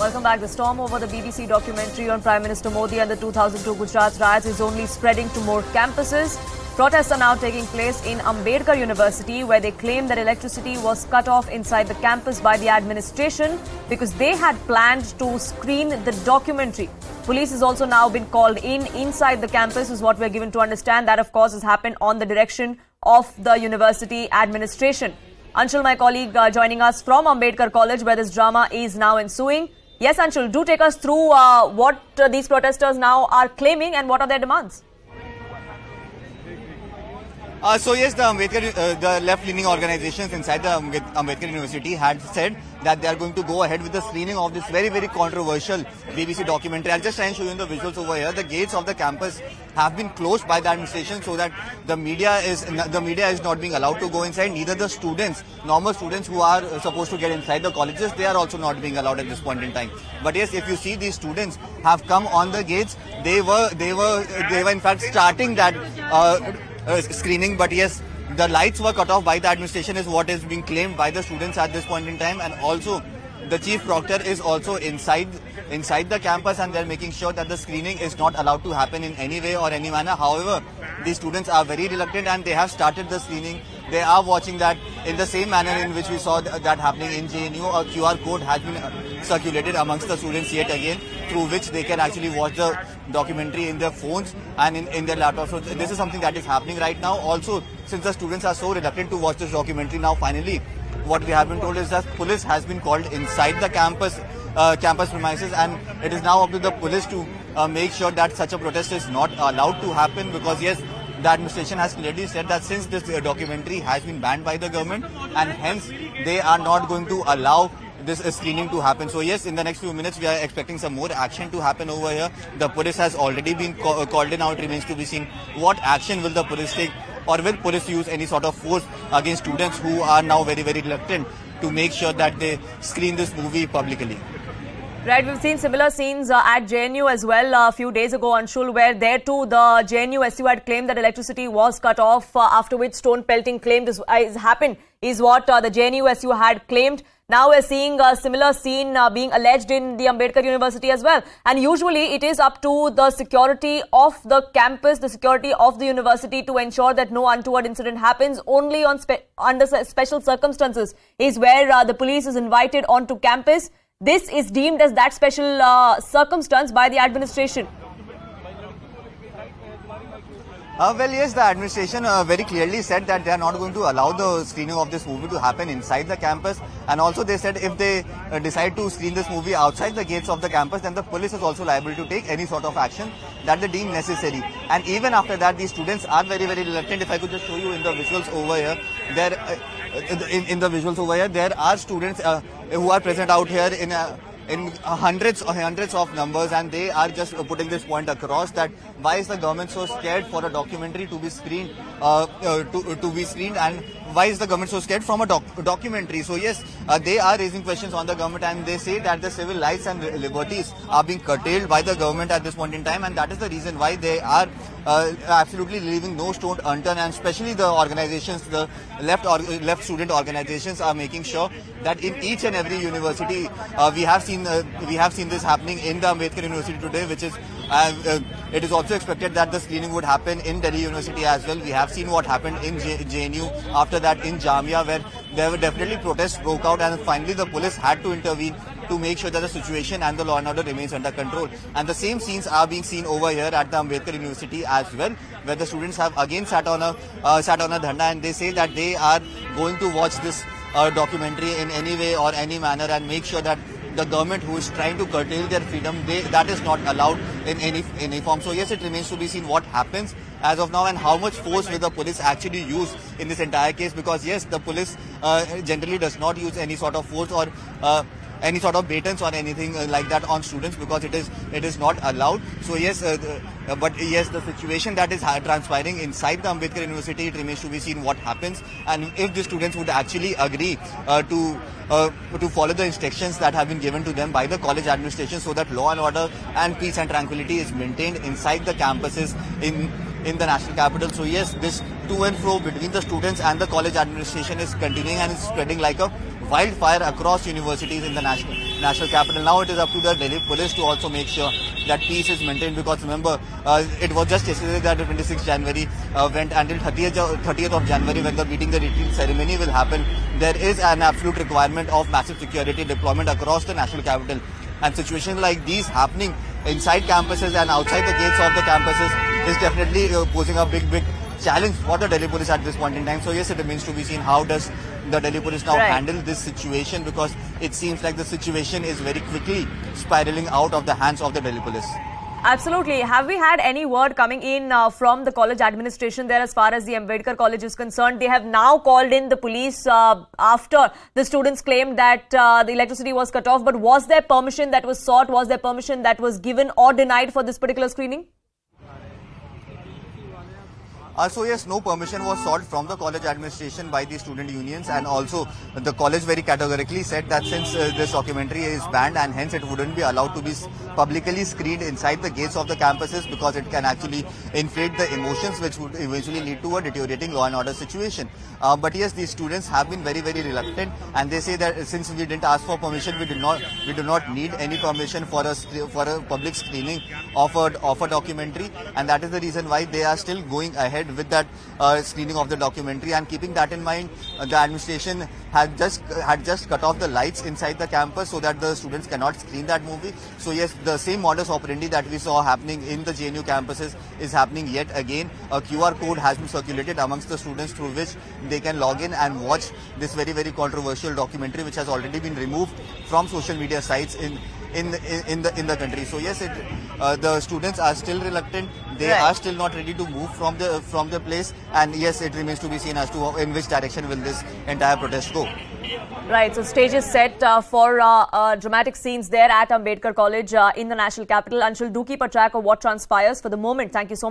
Welcome back. The storm over the BBC documentary on Prime Minister Modi and the 2002 Gujarat riots is only spreading to more campuses. Protests are now taking place in Ambedkar University, where they claim that electricity was cut off inside the campus by the administration because they had planned to screen the documentary. Police has also now been called inside the campus, is what we're given to understand. That, of course, has happened on the direction of the university administration. Anshul, my colleague, joining us from Ambedkar College, where this drama is now ensuing. Yes, Anshul, do take us through what these protesters now are claiming and what are their demands. So yes, the left-leaning organizations inside the Ambedkar University had said that they are going to go ahead with the screening of this very, very controversial BBC documentary. I'll just try and show you in the visuals over here. The gates of the campus have been closed by the administration so that the media is not being allowed to go inside. Neither the students, normal students who are supposed to get inside the colleges, they are also not being allowed at this point in time. But yes, if you see, these students have come on the gates. They were in fact starting that screening, but yes, the lights were cut off by the administration is what is being claimed by the students at this point in time. And also the chief proctor is also inside the campus, and they're making sure that the screening is not allowed to happen in any way or any manner. However, the students are very reluctant and they have started the screening. They are watching that in the same manner in which we saw that happening in JNU. A QR code has been circulated amongst the students yet again, through which they can actually watch the documentary in their phones and in their laptops. So this is something that is happening right now. Also, since the students are so reluctant to watch this documentary, now finally what we have been told is that police has been called inside the campus premises, and it is now up to the police to make sure that such a protest is not allowed to happen, because yes, the administration has clearly said that since this documentary has been banned by the government, and hence they are not going to allow this screening to happen. So yes, in the next few minutes we are expecting some more action to happen over here. The police has already been called in. Now it remains to be seen what action will the police take, or will police use any sort of force against students who are now very, very reluctant to make sure that they screen this movie publicly. Right, we've seen similar scenes at JNU as well a few days ago, Anshul, where there too the JNU SU had claimed that electricity was cut off, after which stone pelting claimed this happened, is what the JNU SU had claimed. Now we're seeing a similar scene being alleged in the Ambedkar University as well. And usually it is up to the security of the campus, the security of the university, to ensure that no untoward incident happens. Only on under special circumstances is where the police is invited onto campus. This is deemed as that special circumstance by the administration. Well, yes, the administration very clearly said that they are not going to allow the screening of this movie to happen inside the campus. And also they said if they decide to screen this movie outside the gates of the campus, then the police is also liable to take any sort of action that they deem necessary. And even after that, these students are very, very reluctant. If I could just show you in the visuals over here, there are students who are present out here in hundreds of numbers, and they are just putting this point across that why is the government so scared for a documentary to be screened, and why is the government so scared from a documentary? So yes, they are raising questions on the government, and they say that the civil rights and liberties are being curtailed by the government at this point in time, and that is the reason why they are absolutely leaving no stone unturned, and especially the organizations, the left student organizations, are making sure that in each and every university we have seen this happening in the Ambedkar University today, which is it is also expected that the screening would happen in Delhi University as well. We have seen what happened in JNU, after that in Jamia, where there were definitely protests broke out, and finally the police had to intervene to make sure that the situation and the law and order remains under control. And the same scenes are being seen over here at the Ambedkar University as well, where the students have again sat on a dhanda, and they say that they are going to watch this documentary in any way or any manner and make sure that the government who is trying to curtail their freedom, that is not allowed in any form. So yes, it remains to be seen what happens as of now and how much force will the police actually use in this entire case, because yes, the police generally does not use any sort of force or any sort of batons or anything like that on students, because it is not allowed. So yes, but yes, the situation that is transpiring inside the Ambedkar University, it remains to be seen what happens, and if the students would actually agree to follow the instructions that have been given to them by the college administration, so that law and order and peace and tranquility is maintained inside the campuses in the national capital. So yes, this to and fro between the students and the college administration is continuing, and it's spreading like a wildfire across universities in the national capital. Now it is up to the Delhi police to also make sure that peace is maintained, because remember, it was just yesterday that the 26th January went until 30th of January, when the meeting the retreat ceremony will happen. There is an absolute requirement of massive security deployment across the national capital, and situations like these happening inside campuses and outside the gates of the campuses is definitely posing a big challenge for the Delhi police at this point in time. So yes, it remains to be seen how does the Delhi police now handle this situation, because it seems like the situation is very quickly spiraling out of the hands of the Delhi police. Absolutely. Have we had any word coming in from the college administration there as far as the Ambedkar College is concerned? They have now called in the police after the students claimed that the electricity was cut off. But was there permission that was sought? Was there permission that was given or denied for this particular screening? So yes, no permission was sought from the college administration by the student unions, and also the college very categorically said that since this documentary is banned and hence it wouldn't be allowed to be publicly screened inside the gates of the campuses, because it can actually inflate the emotions, which would eventually lead to a deteriorating law and order situation. But yes, these students have been very reluctant, and they say that since we didn't ask for permission, we do not need any permission for a public screening of a documentary, and that is the reason why they are still going ahead with that screening of the documentary. And keeping that in mind, the administration had just cut off the lights inside the campus so that the students cannot screen that movie. So yes, the same modus operandi that we saw happening in the JNU campuses is happening yet again. A QR code has been circulated amongst the students through which they can log in and watch this very controversial documentary, which has already been removed from social media sites in the country. So yes, the students are still reluctant. They are still not ready to move from the place, and yes, it remains to be seen as to in which direction will this entire protest go. Right, so stage is set for dramatic scenes there at Ambedkar College in the national capital. Anshul, do keep a track of what transpires. For the moment, thank you so much.